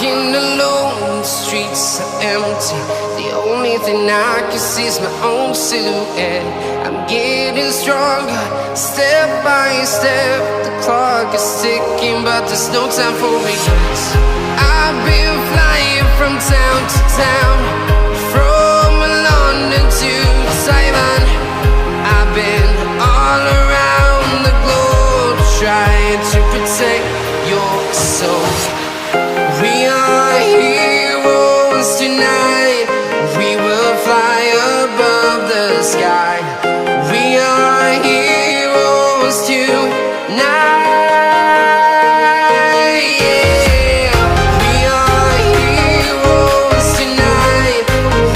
Walking alone, the streets are empty. The only thing I can see is my own silhouette. I'm getting stronger, step by step. The clock is ticking, but there's no time for regrets. I've been flying from town to town, from London to Taiwan. I've been all around the globe, trying to protect your soul. We are heroes tonight. We will fly above the sky. We are heroes tonight. Yeah. We are heroes tonight.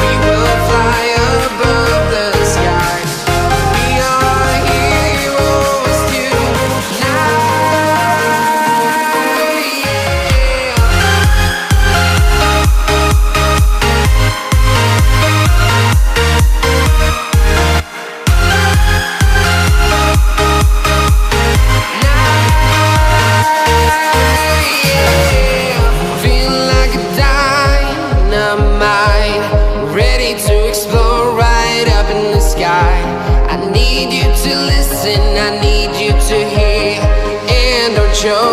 We will fly above the sky. We are heroes tonight. I need you to listen, I need you to hear, and don't show